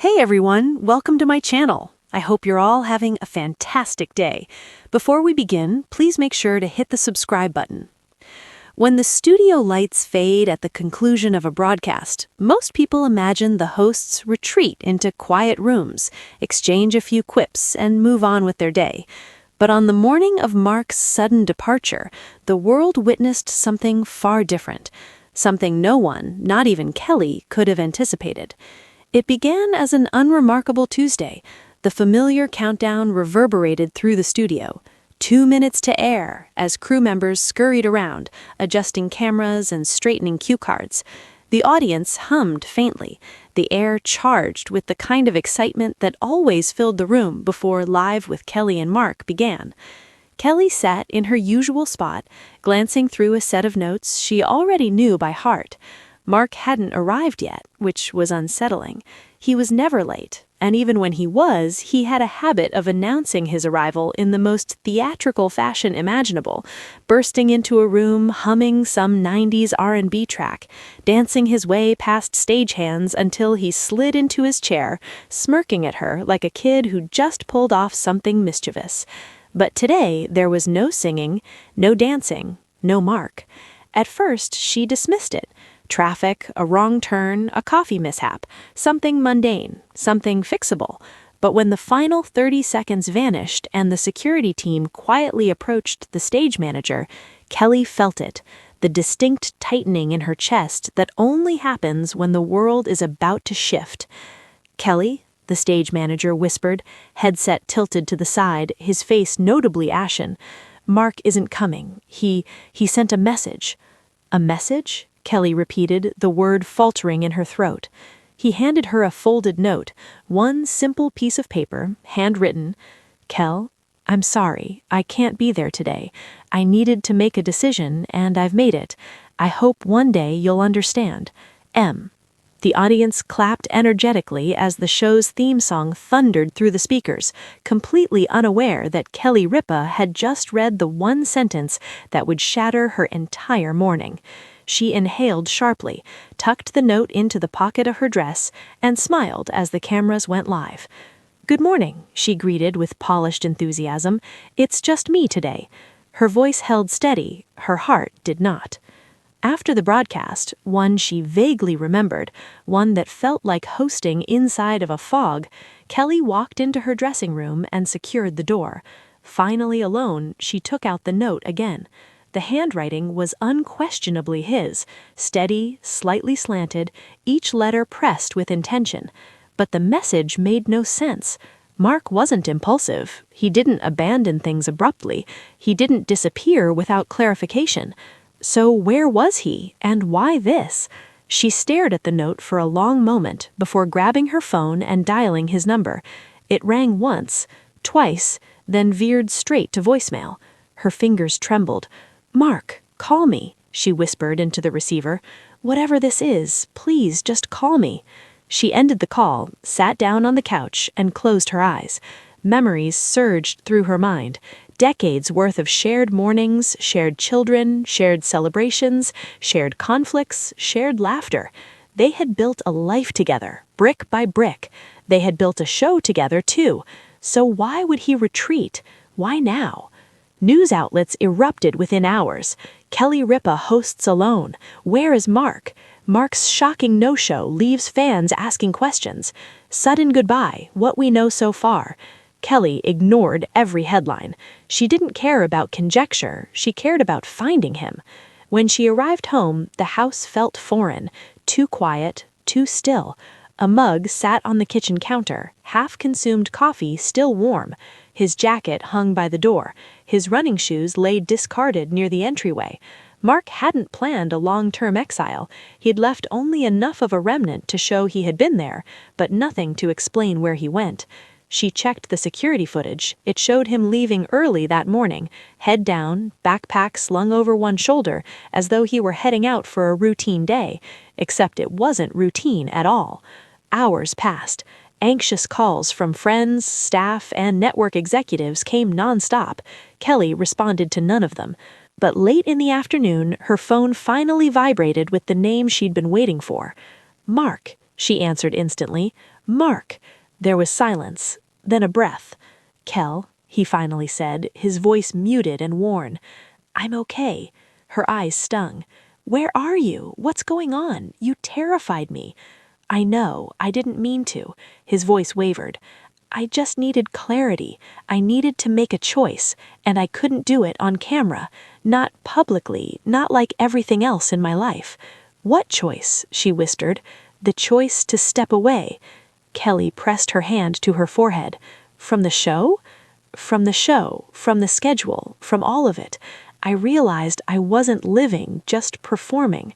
Hey everyone, welcome to my channel. I hope you're all having a fantastic day. Before we begin, please make sure to hit the subscribe button. When the studio lights fade at the conclusion of a broadcast, most people imagine the hosts retreat into quiet rooms, exchange a few quips, and move on with their day. But on the morning of Mark's sudden departure, the world witnessed something far different, something no one, not even Kelly, could have anticipated. It began as an unremarkable Tuesday. The familiar countdown reverberated through the studio. 2 minutes to air, as crew members scurried around, adjusting cameras and straightening cue cards. The audience hummed faintly, the air charged with the kind of excitement that always filled the room before Live with Kelly&Mark began. Kelly sat in her usual spot, glancing through a set of notes she already knew by heart. Mark hadn't arrived yet, which was unsettling. He was never late, and even when he was, he had a habit of announcing his arrival in the most theatrical fashion imaginable, bursting into a room humming some 90s R&B track, dancing his way past stagehands until he slid into his chair, smirking at her like a kid who just pulled off something mischievous. But today there was no singing, no dancing, no Mark. At first, she dismissed it. Traffic, a wrong turn, a coffee mishap, something mundane, something fixable. But when the final 30 seconds vanished and the security team quietly approached the stage manager, Kelly felt it, the distinct tightening in her chest that only happens when the world is about to shift. "Kelly," the stage manager whispered, headset tilted to the side, his face notably ashen. "Mark isn't coming. He sent a message." "A message?" Kelly repeated, the word faltering in her throat. He handed her a folded note, one simple piece of paper, handwritten. "Kel, I'm sorry, I can't be there today. I needed to make a decision, and I've made it. I hope one day you'll understand. M." The audience clapped energetically as the show's theme song thundered through the speakers, completely unaware that Kelly Ripa had just read the one sentence that would shatter her entire morning. She inhaled sharply, tucked the note into the pocket of her dress, and smiled as the cameras went live. "Good morning," she greeted with polished enthusiasm. "It's just me today." Her voice held steady, her heart did not. After the broadcast, one she vaguely remembered, one that felt like hosting inside of a fog, Kelly walked into her dressing room and secured the door. Finally alone, she took out the note again. The handwriting was unquestionably his, steady, slightly slanted, each letter pressed with intention. But the message made no sense. Mark wasn't impulsive. He didn't abandon things abruptly. He didn't disappear without clarification. So where was he, and why this? She stared at the note for a long moment before grabbing her phone and dialing his number. It rang once, twice, then veered straight to voicemail. Her fingers trembled. "Mark, call me," she whispered into the receiver. "Whatever this is, please just call me." She ended the call, sat down on the couch, and closed her eyes. Memories surged through her mind. Decades worth of shared mornings, shared children, shared celebrations, shared conflicts, shared laughter. They had built a life together, brick by brick. They had built a show together, too. So why would he retreat? Why now? News outlets erupted within hours. Kelly Ripa hosts alone. Where is Mark? Mark's shocking no-show leaves fans asking questions. Sudden goodbye, what we know so far. Kelly ignored every headline. She didn't care about conjecture, she cared about finding him. When she arrived home, the house felt foreign, too quiet, too still. A mug sat on the kitchen counter, half-consumed coffee still warm. His jacket hung by the door. His running shoes lay discarded near the entryway. Mark hadn't planned a long-term exile. He'd left only enough of a remnant to show he had been there, but nothing to explain where he went. She checked the security footage. It showed him leaving early that morning, head down, backpack slung over one shoulder, as though he were heading out for a routine day, except it wasn't routine at all. Hours passed. Anxious calls from friends, staff, and network executives came nonstop. Kelly responded to none of them. But late in the afternoon, her phone finally vibrated with the name she'd been waiting for. "Mark," she answered instantly. "Mark." There was silence, then a breath. "Kel," he finally said, his voice muted and worn. "I'm okay." Her eyes stung. "Where are you? What's going on? You terrified me." "I know, I didn't mean to." His voice wavered. "I just needed clarity. I needed to make a choice, and I couldn't do it on camera. Not publicly, not like everything else in my life." "What choice?" she whispered. "The choice to step away." Kelly pressed her hand to her forehead. "From the show?" "From the show, from the schedule, from all of it. I realized I wasn't living, just performing."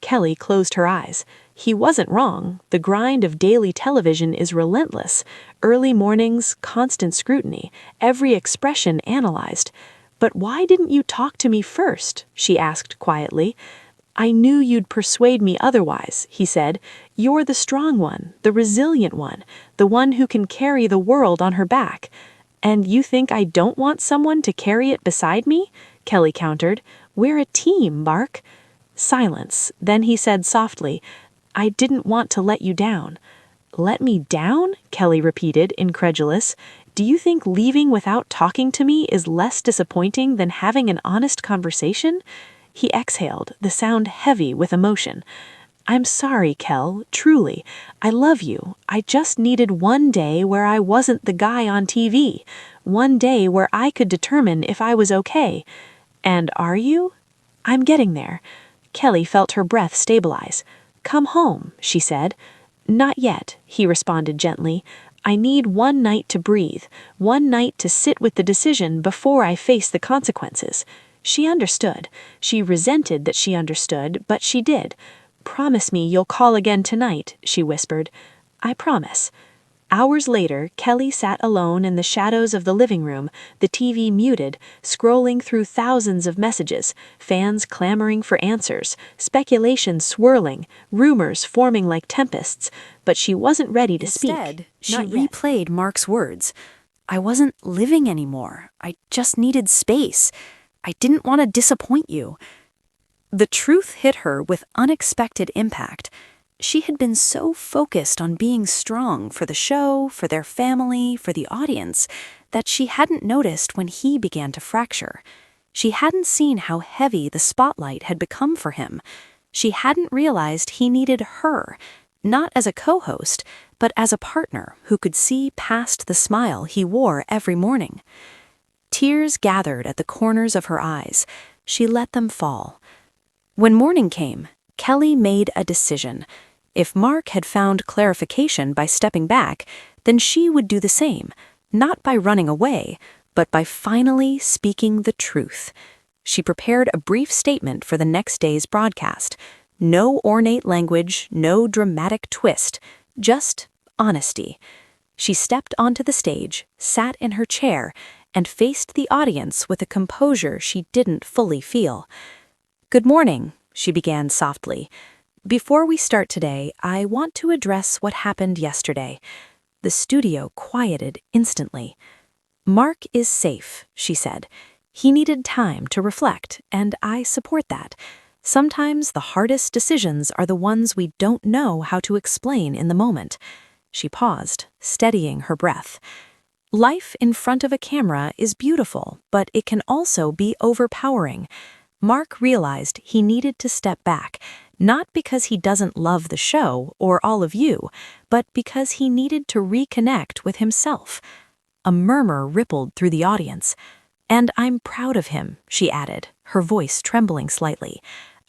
Kelly closed her eyes. He wasn't wrong. The grind of daily television is relentless. Early mornings, constant scrutiny, every expression analyzed. "But why didn't you talk to me first?" she asked quietly. "I knew you'd persuade me otherwise," he said. "You're the strong one, the resilient one, the one who can carry the world on her back." "And you think I don't want someone to carry it beside me?" Kelly countered. "We're a team, Mark." Silence. Then he said softly, "I didn't want to let you down." "Let me down?" Kelly repeated, incredulous. "Do you think leaving without talking to me is less disappointing than having an honest conversation?" He exhaled, the sound heavy with emotion. "I'm sorry, Kel, truly. I love you. I just needed one day where I wasn't the guy on TV. One day where I could determine if I was okay." "And are you?" "I'm getting there." Kelly felt her breath stabilize. "Come home," she said. "Not yet," he responded gently. "I need one night to breathe, one night to sit with the decision before I face the consequences." She understood. She resented that she understood, but she did. "Promise me you'll call again tonight," she whispered. "I promise." Hours later, Kelly sat alone in the shadows of the living room, the TV muted, scrolling through thousands of messages, fans clamoring for answers, speculation swirling, rumors forming like tempests, but she wasn't ready to speak. Instead, she Not yet. replayed Mark's words. "I wasn't living anymore. I just needed space. I didn't want to disappoint you." The truth hit her with unexpected impact. She had been so focused on being strong for the show, for their family, for the audience, that she hadn't noticed when he began to fracture. She hadn't seen how heavy the spotlight had become for him. She hadn't realized he needed her, not as a co-host, but as a partner who could see past the smile he wore every morning. Tears gathered at the corners of her eyes. She let them fall. When morning came, Kelly made a decision. If Mark had found clarification by stepping back, then she would do the same, not by running away, but by finally speaking the truth. She prepared a brief statement for the next day's broadcast. No ornate language, no dramatic twist, just honesty. She stepped onto the stage, sat in her chair, and faced the audience with a composure she didn't fully feel. "Good morning," she began softly. "Before we start today, I want to address what happened yesterday." The studio quieted instantly. "Mark is safe," she said. "He needed time to reflect, and I support that. Sometimes the hardest decisions are the ones we don't know how to explain in the moment." She paused, steadying her breath. "Life in front of a camera is beautiful, but it can also be overpowering." Mark realized he needed to step back, not because he doesn't love the show or all of you, but because he needed to reconnect with himself. A murmur rippled through the audience. "And I'm proud of him," she added, her voice trembling slightly.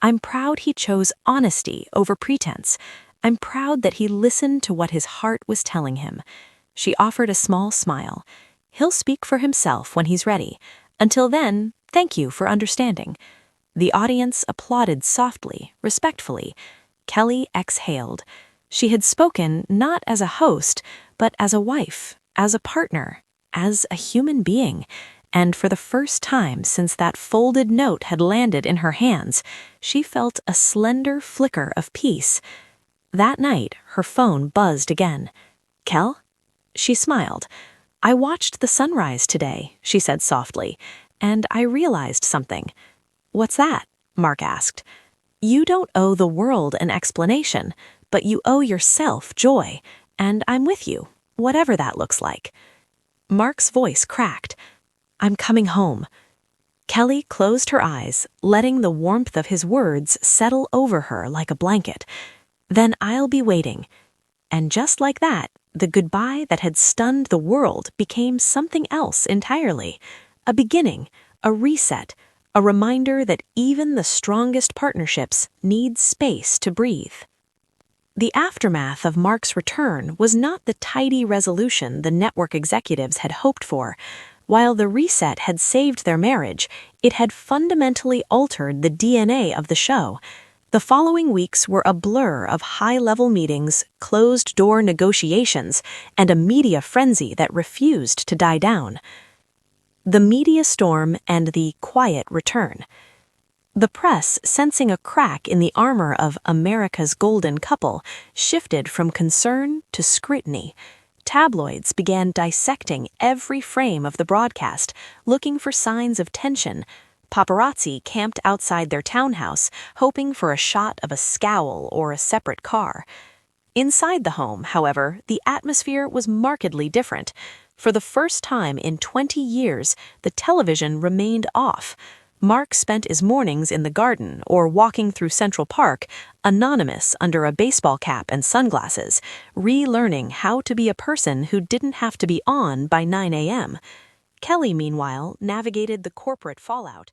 "I'm proud he chose honesty over pretense. I'm proud that he listened to what his heart was telling him." She offered a small smile. "He'll speak for himself when he's ready. Until then, thank you for understanding." The audience applauded softly, respectfully. Kelly exhaled. She had spoken not as a host, but as a wife, as a partner, as a human being. And for the first time since that folded note had landed in her hands, she felt a slender flicker of peace. That night, her phone buzzed again. "Kel?" She smiled. "I watched the sunrise today," she said softly, "and I realized something." "What's that?" Mark asked. "You don't owe the world an explanation, but you owe yourself joy, and I'm with you, whatever that looks like." Mark's voice cracked. "I'm coming home." Kelly closed her eyes, letting the warmth of his words settle over her like a blanket. "Then I'll be waiting." And just like that, the goodbye that had stunned the world became something else entirely. A beginning, a reset, a reminder that even the strongest partnerships need space to breathe. The aftermath of Mark's return was not the tidy resolution the network executives had hoped for. While the reset had saved their marriage, it had fundamentally altered the DNA of the show. The following weeks were a blur of high-level meetings, closed-door negotiations, and a media frenzy that refused to die down. The media storm and the quiet return. The press, sensing a crack in the armor of America's golden couple, shifted from concern to scrutiny. Tabloids began dissecting every frame of the broadcast, looking for signs of tension. Paparazzi camped outside their townhouse, hoping for a shot of a scowl or a separate car. Inside the home, however, the atmosphere was markedly different. For the first time in 20 years, the television remained off. Mark spent his mornings in the garden or walking through Central Park, anonymous under a baseball cap and sunglasses, relearning how to be a person who didn't have to be on by 9 a.m. Kelly, meanwhile, navigated the corporate fallout.